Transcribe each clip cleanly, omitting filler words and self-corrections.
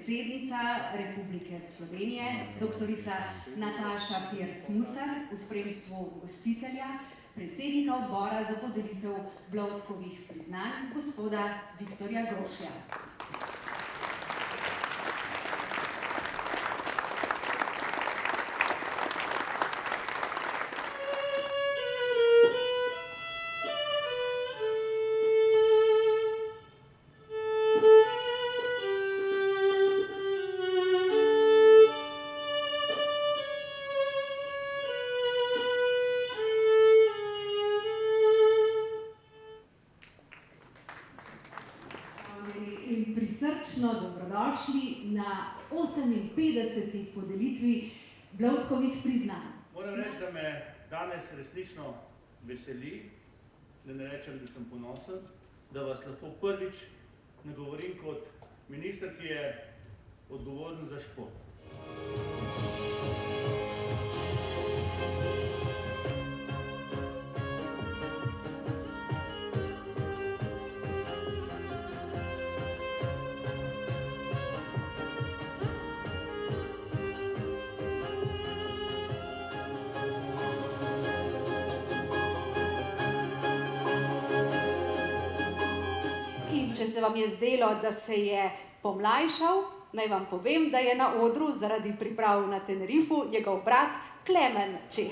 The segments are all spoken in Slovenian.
predsednica Republike Slovenije, doktorica Nataša Pirc Musar v spremstvu gostitelja, predsednika odbora za podelitev Bloudkovih priznanj, gospoda Viktorja Grošlja. Prisrčno dobrodošli na 58. podelitvi Bloudkovih priznanj. Moram reči, da me danes resnično veseli, da ne rečem, da sem ponosen, da vas lahko prvič nagovorim kot minister, ki je odgovoren za šport. Če se vam je zdelo, da se je pomlajšal, naj vam povem, da je na odru zaradi priprav na Tenerifu njegov brat Klemen Čeh.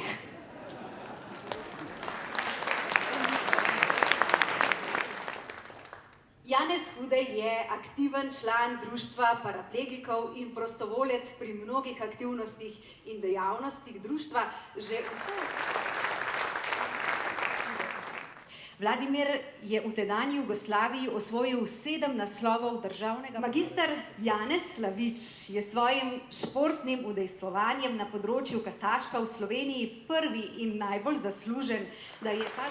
Janez Hudej je aktiven član Društva paraplegikov in prostovoljec pri mnogih aktivnostih in dejavnostih društva že Vladimir je v tedanji Jugoslaviji osvojil 7 naslovov državnega. Magister Janez Slavič je svojim športnim udejstvovanjem na področju kasaštva v Sloveniji prvi in najbolj zaslužen, da je ta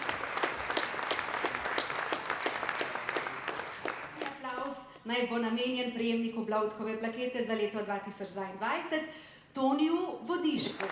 aplavz naj bo namenjen prejemniku Bloudkove plakete za leto 2022, Toniju Vodišku.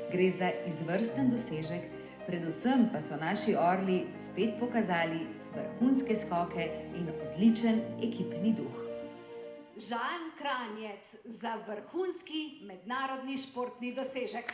Gre za izvrsten dosežek, predvsem pa so naši orli spet pokazali vrhunske skoke in odličen ekipni duh. Žan Kranjec za vrhunski mednarodni športni dosežek.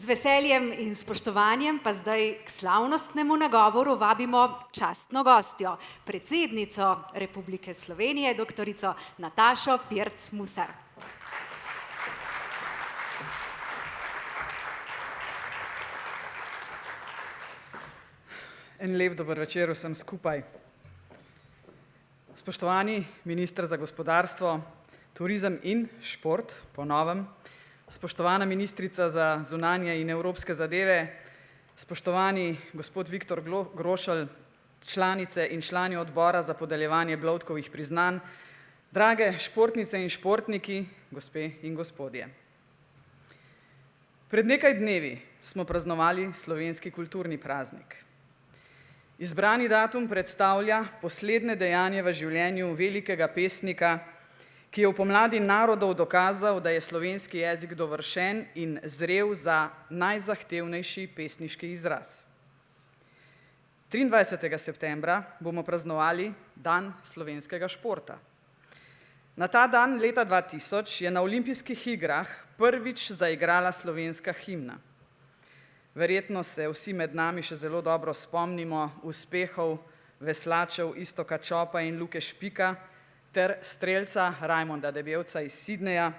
Z veseljem in spoštovanjem pa zdaj k slavnostnemu nagovoru vabimo častno gostjo, predsednico Republike Slovenije, doktorico Natašo Pirc Musar. En lep dober večer vsem skupaj. Spoštovani minister za gospodarstvo, turizem in šport, po novem, spoštovana ministrica za zunanje in evropske zadeve, spoštovani gospod Viktor Grošelj, članice in člani odbora za podeljevanje Bloudkovih priznanj, drage športnice in športniki, gospe in gospodje. Pred nekaj dnevi smo praznovali slovenski kulturni praznik. Izbrani datum predstavlja poslednje dejanje v življenju velikega pesnika, ki je v pomladi narodov dokazal, da je slovenski jezik dovršen in zrel za najzahtevnejši pesniški izraz. 23. septembra bomo praznovali Dan slovenskega športa. Na ta dan leta 2000 je na olimpijskih igrah prvič zaigrala slovenska himna. Verjetno se vsi med nami še zelo dobro spomnimo uspehov veslačev Iztoka Čopa in Luke Špika ter strelca Rajmonda Debevca iz Sydneyja,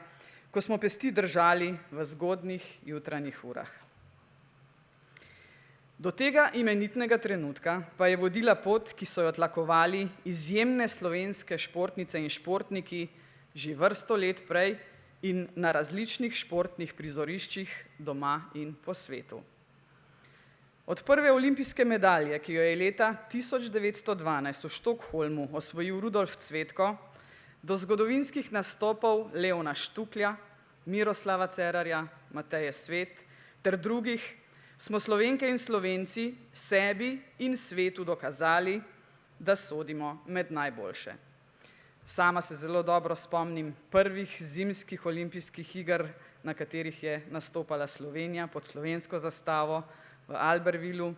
ko smo pesti držali v zgodnjih jutranjih urah. Do tega imenitnega trenutka pa je vodila pot, ki so jo tlakovali izjemne slovenske športnice in športniki že vrsto let prej in na različnih športnih prizoriščih doma in po svetu. Od prve olimpijske medalje, ki jo je leta 1912 v Štokholmu osvojil Rudolf Cvetko, do zgodovinskih nastopov Leona Štuklja, Miroslava Cerarja, Mateje Svet ter drugih, smo Slovenke in Slovenci sebi in svetu dokazali, da sodimo med najboljše. Sama se zelo dobro spomnim prvih zimskih olimpijskih iger, na katerih je nastopala Slovenija pod slovensko zastavo v Albervillu,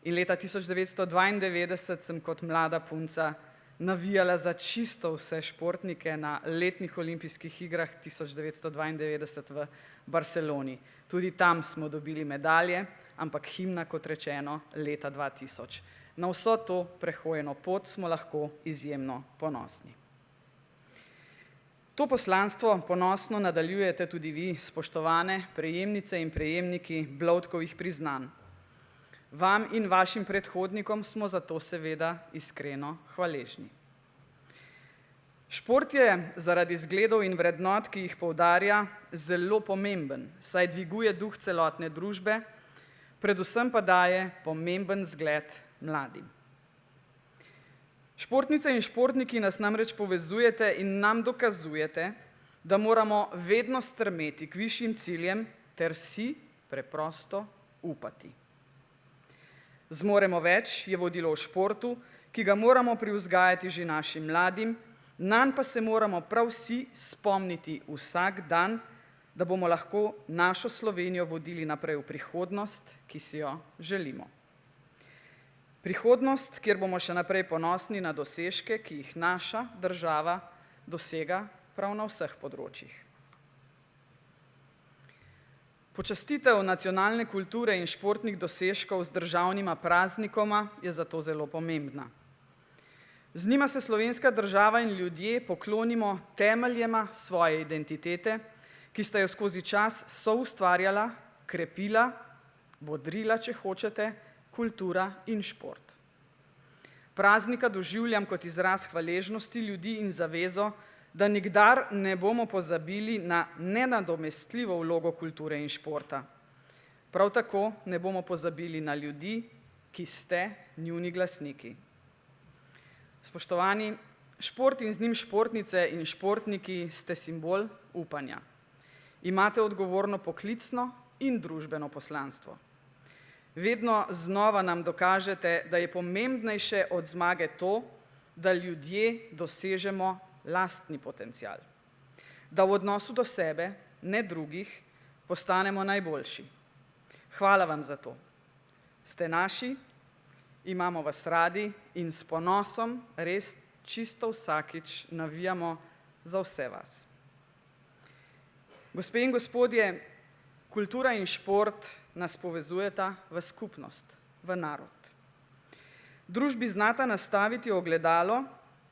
in leta 1992 sem kot mlada punca navijala za čisto vse športnike na letnih olimpijskih igrah 1992 v Barceloni. Tudi tam smo dobili medalje, ampak himna, kot rečeno, leta 2000. Na vso to prehojeno pot smo lahko izjemno ponosni. To poslanstvo ponosno nadaljujete tudi vi, spoštovane prejemnice in prejemniki Bloudkovih priznanj. Vam in vašim predhodnikom smo zato seveda iskreno hvaležni. Šport je zaradi zgledov in vrednot, ki jih poudarja, zelo pomemben, saj dviguje duh celotne družbe, predvsem pa daje pomemben zgled mladim. Športnice in športniki nas namreč povezujete in nam dokazujete, da moramo vedno strmeti k višjim ciljem ter si preprosto upati. Zmoremo več je vodilo v športu, ki ga moramo privzgajati že našim mladim, nanj pa se moramo prav vsi spomniti vsak dan, da bomo lahko našo Slovenijo vodili naprej v prihodnost, ki si jo želimo. Prihodnost, kjer bomo še naprej ponosni na dosežke, ki jih naša država dosega prav na vseh področjih. Počastitev nacionalne kulture in športnih dosežkov z državnima praznikoma je zato zelo pomembna. Z njima se slovenska država in ljudje poklonimo temeljema svoje identitete, ki sta jo skozi čas soustvarjala, krepila, bodrila, če hočete, kultura in šport. Praznika doživljam kot izraz hvaležnosti ljudi in zavezo, da nikdar ne bomo pozabili na nenadomestljivo vlogo kulture in športa. Prav tako ne bomo pozabili na ljudi, ki ste njuni glasniki. Spoštovani, šport in z njim športnice in športniki ste simbol upanja. Imate odgovorno poklicno in družbeno poslanstvo. Vedno znova nam dokažete, da je pomembnejše od zmage to, da ljudje dosežemo lastni potencial. Da v odnosu do sebe, ne drugih, postanemo najboljši. Hvala vam za to. Ste naši, imamo vas radi in s ponosom res čisto vsakič navijamo za vse vas. Gospe in gospodje, kultura in šport nas povezujeta v skupnost, v narod. Družbi znata nastaviti ogledalo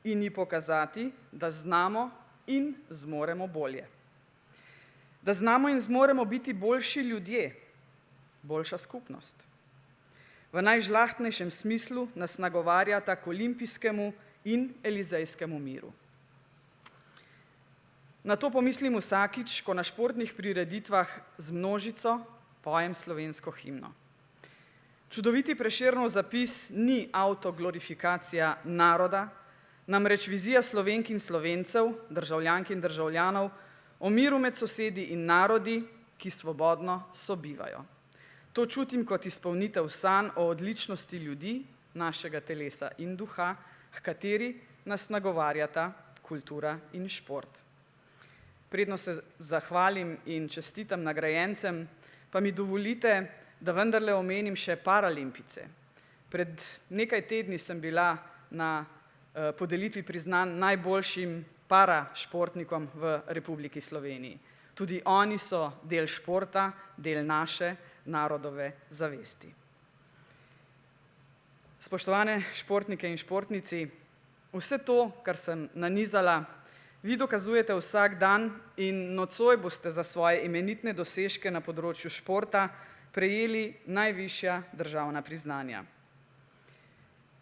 in ji pokazati, da znamo in zmoremo bolje. Da znamo in zmoremo biti boljši ljudje, boljša skupnost. V najžlahtnejšem smislu nas nagovarjata k olimpijskemu in elizejskemu miru. Na to pomislim vsakič, ko na športnih prireditvah z množico pojem slovensko himno. Čudoviti Prešernov zapis ni avtoglorifikacija naroda, namreč vizija Slovenk in Slovencev, državljank in državljanov, o miru med sosedi in narodi, ki svobodno sobivajo. To čutim kot izpolnitev sanj o odličnosti ljudi, našega telesa in duha, h kateri nas nagovarjata kultura in šport. Predno se zahvalim in čestitam nagrajencem, pa mi dovolite, da vendarle omenim še paralimpice. Pred nekaj tedni sem bila na podelitvi priznanj najboljšim parašportnikom v Republiki Sloveniji. Tudi oni so del športa, del naše narodove zavesti. Spoštovane športnike in športnici, vse to, kar sem nanizala, vi dokazujete vsak dan in nocoj boste za svoje imenitne dosežke na področju športa prejeli najvišja državna priznanja.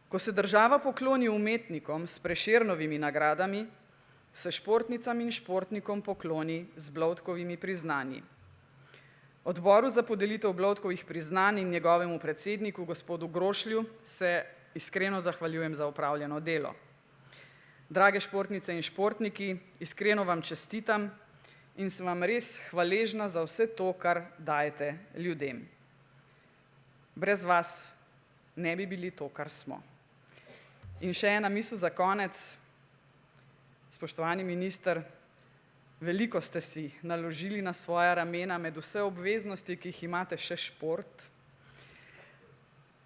Ko se država pokloni umetnikom s Prešernovimi nagradami, se športnicam in športnikom pokloni z Bloudkovimi priznanji. Odboru za podelitev Bloudkovih priznanj in njegovemu predsedniku, gospodu Grošlju, se iskreno zahvaljujem za opravljeno delo. Drage športnice in športniki, iskreno vam čestitam in sem vam res hvaležna za vse to, kar dajete ljudem. Brez vas ne bi bili to, kar smo. In še ena misel za konec. Spoštovani minister, veliko ste si naložili na svoja ramena, med vse obveznosti, ki jih imate, še šport.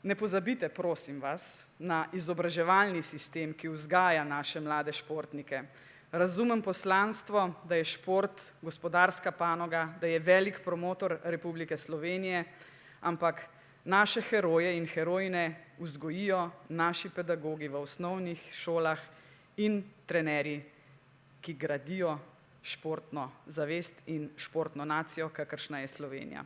Ne pozabite, prosim vas, na izobraževalni sistem, ki vzgaja naše mlade športnike. Razumem poslanstvo, da je šport gospodarska panoga, da je velik promotor Republike Slovenije, ampak naše heroje in herojine vzgojijo naši pedagogi v osnovnih šolah in trenerji, ki gradijo športno zavest in športno nacijo, kakršna je Slovenija.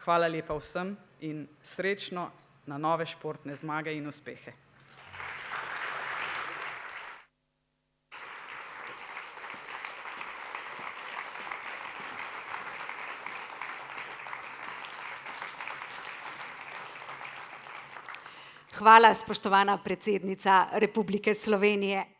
Hvala lepa vsem in srečno na nove športne zmage in uspehe. Hvala, spoštovana predsednica Republike Slovenije.